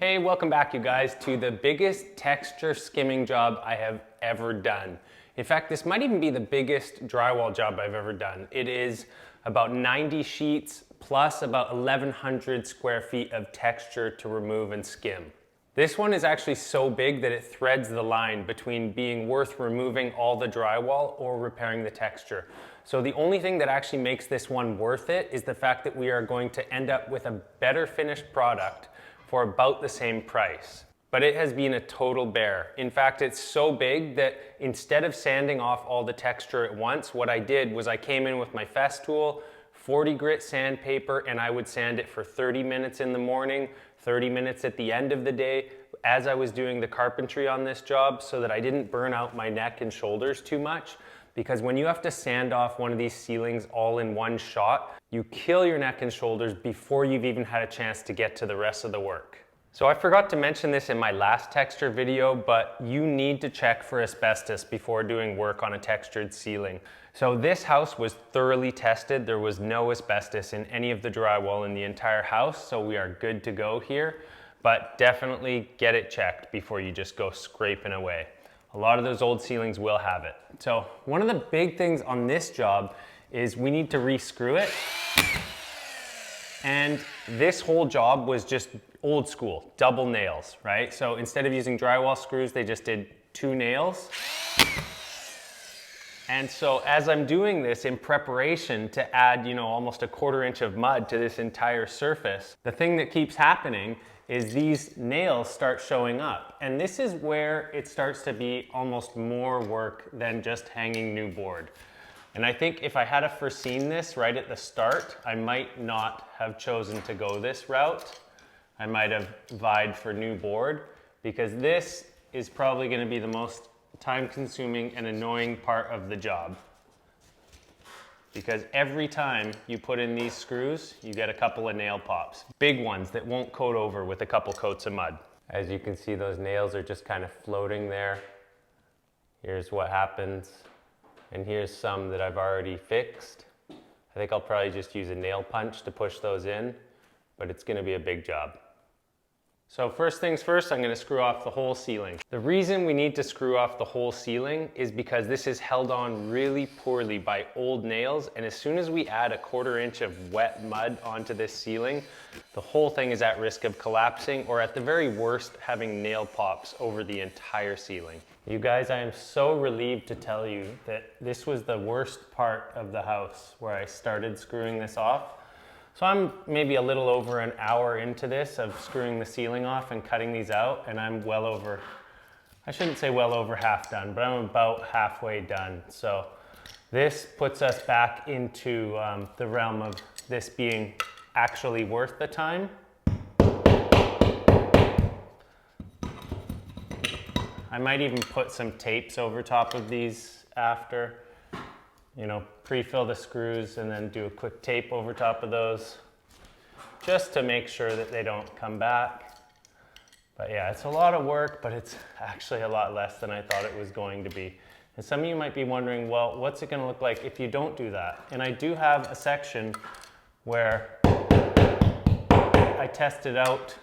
Hey, welcome back you guys to the biggest texture skimming job I have ever done. In fact, this might even be the biggest drywall job I've ever done. It is about 90 sheets plus about 1,100 square feet of texture to remove and skim. This one is actually so big that it threads the line between being worth removing all the drywall or repairing the texture. So the only thing that actually makes this one worth it is the fact that we are going to end up with a better finished product for about the same price. But it has been a total bear. In fact, it's so big that instead of sanding off all the texture at once, what I did was I came in with my Festool, 40 grit sandpaper, and I would sand it for 30 minutes in the morning, 30 minutes at the end of the day, as I was doing the carpentry on this job, so that I didn't burn out my neck and shoulders too much. Because when you have to sand off one of these ceilings all in one shot, you kill your neck and shoulders before you've even had a chance to get to the rest of the work. So I forgot to mention this in my last texture video, but you need to check for asbestos before doing work on a textured ceiling. So this house was thoroughly tested. There was no asbestos in any of the drywall in the entire house, so we are good to go here. But definitely get it checked before you just go scraping away. A lot of those old ceilings will have it. So one of the big things on this job is we need to re-screw it. And this whole job was just old school, double nails, right? So instead of using drywall screws, they just did 2 nails. And so as I'm doing this in preparation to add, almost a 1/4 inch of mud to this entire surface, the thing that keeps happening is these nails start showing up. And this is where it starts to be almost more work than just hanging new board. And I think if I had foreseen this right at the start, I might not have chosen to go this route. I might have vied for new board, because this is probably going to be the most time-consuming and annoying part of the job. Because every time you put in these screws, you get a couple of nail pops. Big ones that won't coat over with a couple coats of mud. As you can see, those nails are just kind of floating there. Here's what happens. And here's some that I've already fixed. I think I'll probably just use a nail punch to push those in, but it's going to be a big job. So first things first, I'm going to screw off the whole ceiling. The reason we need to screw off the whole ceiling is because this is held on really poorly by old nails, and as soon as we add a 1/4 inch of wet mud onto this ceiling, the whole thing is at risk of collapsing, or at the very worst, having nail pops over the entire ceiling. You guys, I am so relieved to tell you that this was the worst part of the house where I started screwing this off. So I'm maybe a little over an hour into this of screwing the ceiling off and cutting these out, and I'm well over, I shouldn't say well over half done, but I'm about halfway done. So this puts us back into the realm of this being actually worth the time. I might even put some tapes over top of these after. Pre-fill the screws and then do a quick tape over top of those, just to make sure that they don't come back. But yeah, it's a lot of work, but it's actually a lot less than I thought it was going to be. And some of you might be wondering, well, what's it gonna look like if you don't do that? And I do have a section where I tested out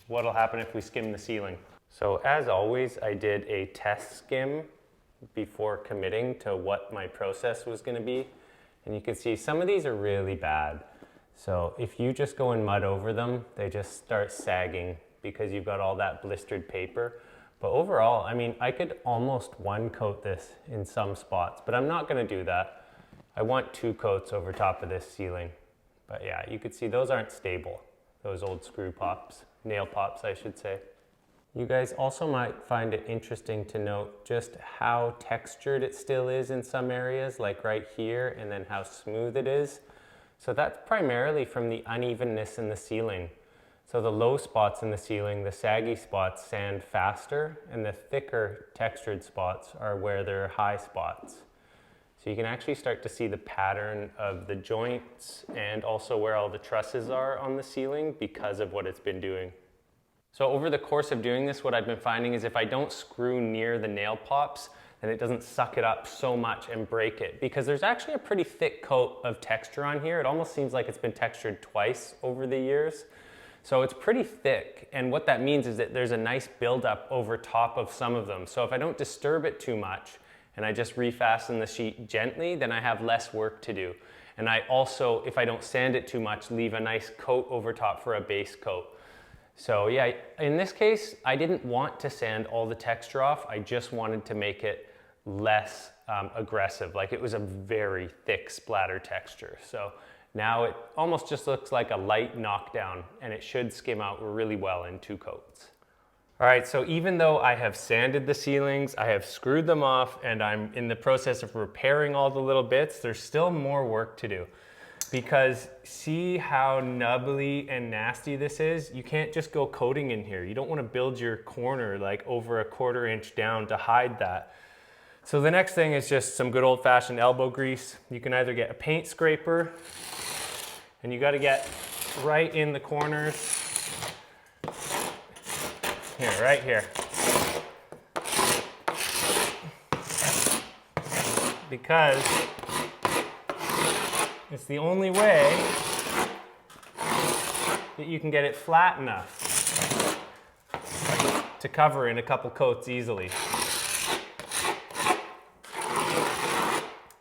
what'll happen if we skim the ceiling. So as always, I did a test skim before committing to what my process was going to be. And you can see some of these are really bad. So if you just go and mud over them, they just start sagging because you've got all that blistered paper. But overall, I could almost 1 coat this in some spots, but I'm not going to do that. I want 2 coats over top of this ceiling. But yeah, you can see those aren't stable. Those old screw pops, nail pops, I should say. You guys also might find it interesting to note just how textured it still is in some areas, like right here, and then how smooth it is. So that's primarily from the unevenness in the ceiling. So the low spots in the ceiling, the saggy spots, sand faster, and the thicker textured spots are where there are high spots. So you can actually start to see the pattern of the joints and also where all the trusses are on the ceiling because of what it's been doing. So over the course of doing this, what I've been finding is if I don't screw near the nail pops, then it doesn't suck it up so much and break it, because there's actually a pretty thick coat of texture on here. It almost seems like it's been textured twice over the years. So it's pretty thick, and what that means is that there's a nice buildup over top of some of them. So if I don't disturb it too much, and I just refasten the sheet gently, then I have less work to do. And I also, if I don't sand it too much, leave a nice coat over top for a base coat. So yeah, in this case, I didn't want to sand all the texture off. I just wanted to make it less aggressive. Like, it was a very thick splatter texture. So now it almost just looks like a light knockdown, and it should skim out really well in 2 coats. All right, so even though I have sanded the ceilings, I have screwed them off, and I'm in the process of repairing all the little bits, there's still more work to do. Because see how nubbly and nasty this is? You can't just go coating in here. You don't want to build your corner like over a 1/4 inch down to hide that. So the next thing is just some good old-fashioned elbow grease. You can either get a paint scraper, and you got to get right in the corners. Here, right here. Because it's the only way that you can get it flat enough to cover in a couple coats easily.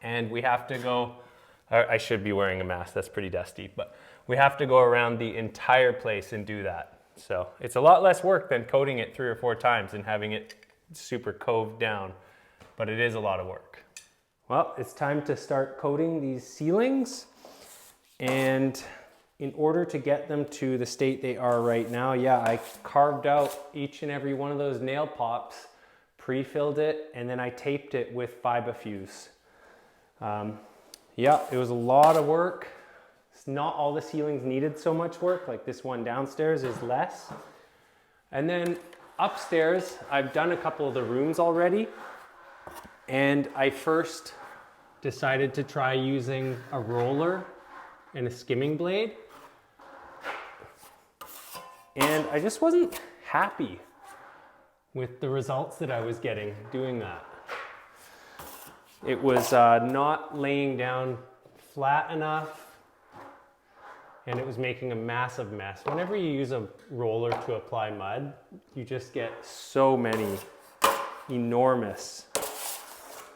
And we have to go, I should be wearing a mask, that's pretty dusty, but we have to go around the entire place and do that. So it's a lot less work than coating it 3 or 4 times and having it super coved down, but it is a lot of work. Well, it's time to start coating these ceilings, and in order to get them to the state they are right now, yeah, I carved out each and every one of those nail pops, pre-filled it, and then I taped it with Fibofuse. Yeah, it was a lot of work. Not all the ceilings needed so much work, like this one downstairs is less. And then upstairs, I've done a couple of the rooms already, and I first decided to try using a roller and a skimming blade. And I just wasn't happy with the results that I was getting doing that. It was not laying down flat enough, and it was making a massive mess. Whenever you use a roller to apply mud, you just get so many enormous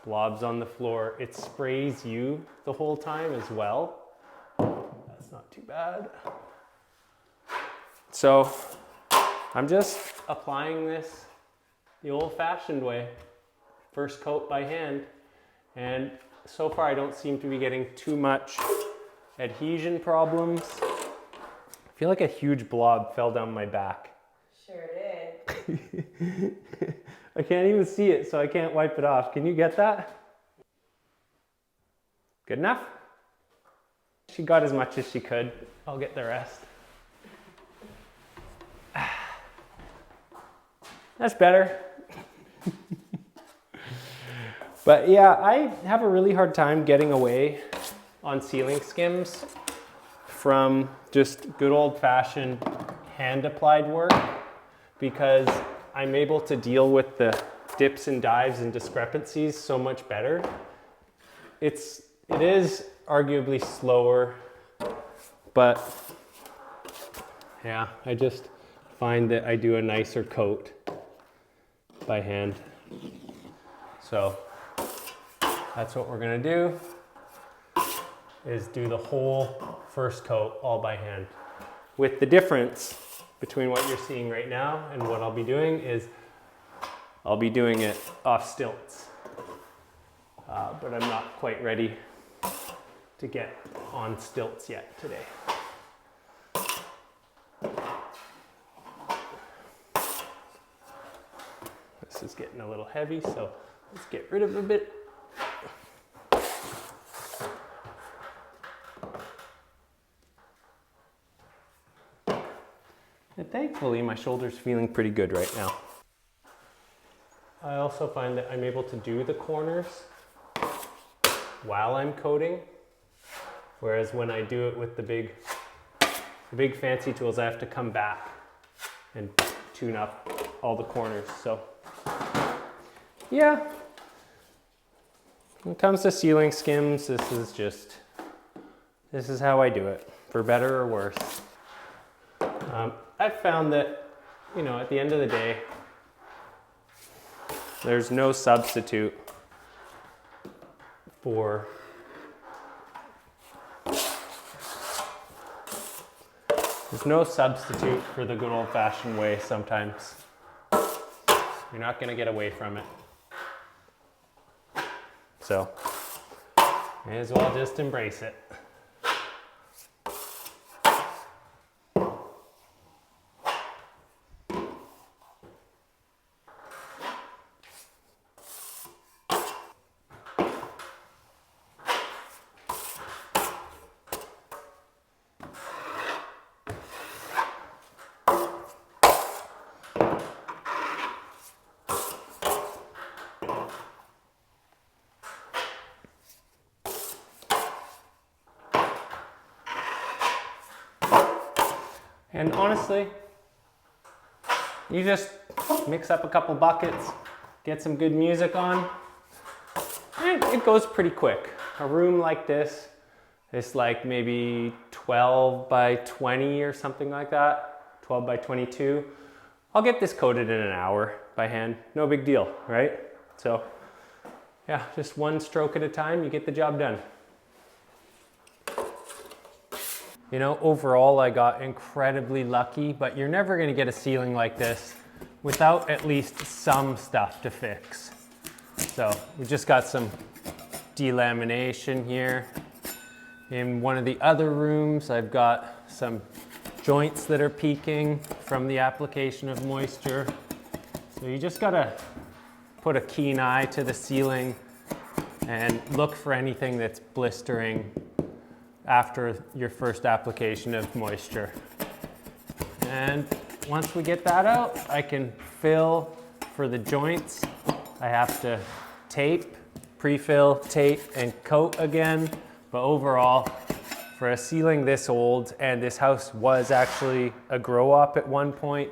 blobs on the floor. It sprays you the whole time as well. That's not too bad. So I'm just applying this the old-fashioned way, first coat by hand. And so far I don't seem to be getting too much adhesion problems. I feel like a huge blob fell down my back. Sure did. I can't even see it, so I can't wipe it off. Can you get that? Good enough? She got as much as she could. I'll get the rest. That's better. But yeah, I have a really hard time getting away on ceiling skims from just good old-fashioned hand-applied work, because I'm able to deal with the dips and dives and discrepancies so much better. It is arguably slower, but yeah, I just find that I do a nicer coat by hand. So that's what we're gonna do, is do the whole first coat all by hand. With the difference between what you're seeing right now and what I'll be doing is I'll be doing it off stilts. But I'm not quite ready to get on stilts yet today. This is getting a little heavy, so let's get rid of a bit. And thankfully, my shoulder's feeling pretty good right now. I also find that I'm able to do the corners while I'm coating, whereas when I do it with the big fancy tools, I have to come back and tune up all the corners. So yeah, when it comes to ceiling skims, this is how I do it, for better or worse. I've found that, you know, at the end of the day, there's no substitute for the good old-fashioned way sometimes. You're not going to get away from it. So, may as well just embrace it. And honestly, you just mix up a couple buckets, get some good music on, and it goes pretty quick. A room like this is like maybe 12 by 20 or something like that, 12 by 22. I'll get this coated in an hour by hand, no big deal, right? So yeah, just one stroke at a time, you get the job done. You know, overall I got incredibly lucky, but you're never gonna get a ceiling like this without at least some stuff to fix. So we just got some delamination here. In one of the other rooms, I've got some joints that are peaking from the application of moisture. So you just gotta put a keen eye to the ceiling and look for anything that's blistering after your first application of moisture. And once we get that out, I can fill for the joints. I have to tape, pre-fill, tape, and coat again. But overall, for a ceiling this old, and this house was actually a grow up at one point,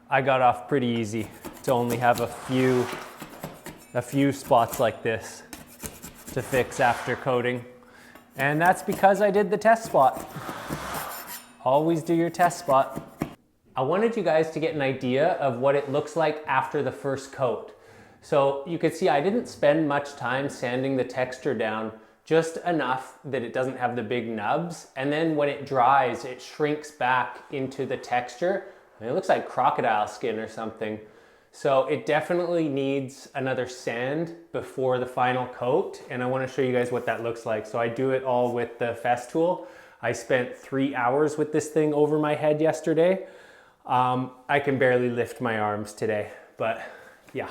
I got off pretty easy to only have a few spots like this to fix after coating. And that's because I did the test spot. Always do your test spot. I wanted you guys to get an idea of what it looks like after the first coat. So you could see I didn't spend much time sanding the texture down, just enough that it doesn't have the big nubs. And then when it dries, it shrinks back into the texture. And it looks like crocodile skin or something. So it definitely needs another sand before the final coat, and I want to show you guys what that looks like. So I do it all with the Festool. I spent 3 hours with this thing over my head yesterday. I can barely lift my arms today, but yeah.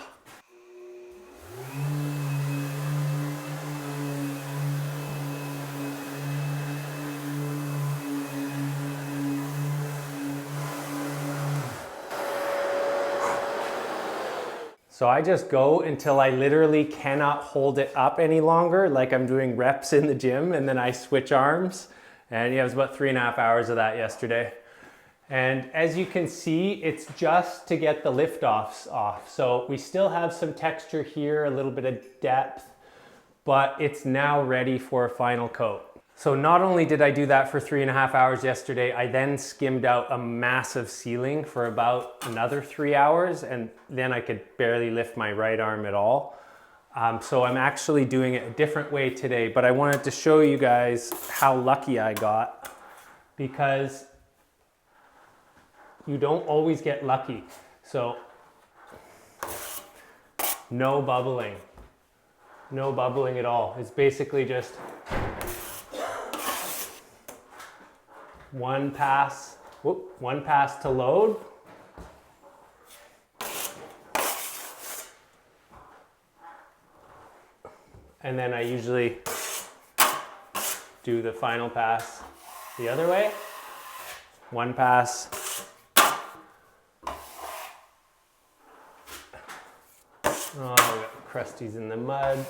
So I just go until I literally cannot hold it up any longer, like I'm doing reps in the gym, and then I switch arms. And yeah, it was about 3.5 hours of that yesterday. And as you can see, it's just to get the lift-offs off. So we still have some texture here, a little bit of depth, but it's now ready for a final coat. So not only did I do that for 3.5 hours yesterday, I then skimmed out a massive ceiling for about another 3 hours, and then I could barely lift my right arm at all. So I'm actually doing it a different way today, but I wanted to show you guys how lucky I got, because you don't always get lucky. So no bubbling at all. It's basically just one pass to load. And then I usually do the final pass the other way. One pass. Oh, we got crusties in the mud.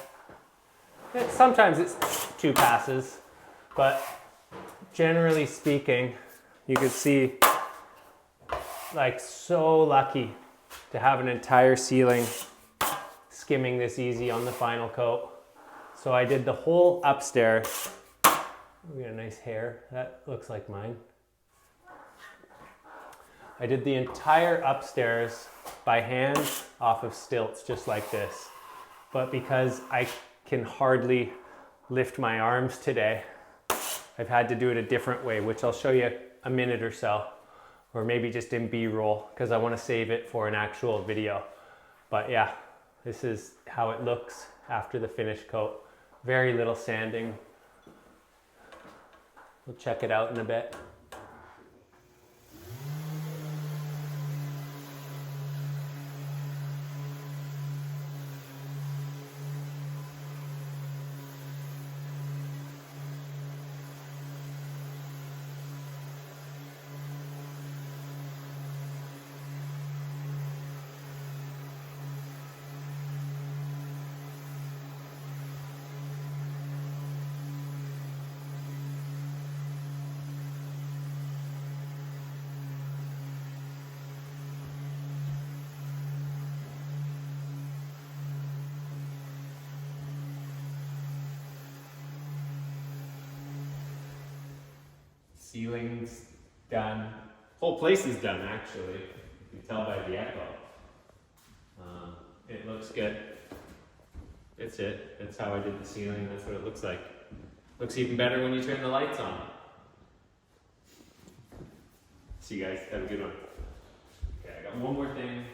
Sometimes it's 2 passes, but generally speaking, you can see, like, so lucky to have an entire ceiling skimming this easy on the final coat. So I did the whole upstairs. We got a nice hair. That looks like mine. I did the entire upstairs by hand off of stilts just like this. But because I can hardly lift my arms today, I've had to do it a different way, which I'll show you a minute or so, or maybe just in B-roll, because I want to save it for an actual video. But yeah, this is how it looks after the finish coat. Very little sanding. We'll check it out in a bit. Ceiling's done. Whole place is done, actually. You can tell by the echo. It looks good. It's it. That's how I did the ceiling. That's what it looks like. Looks even better when you turn the lights on. See you guys. Have a good one. Okay, I got one more thing.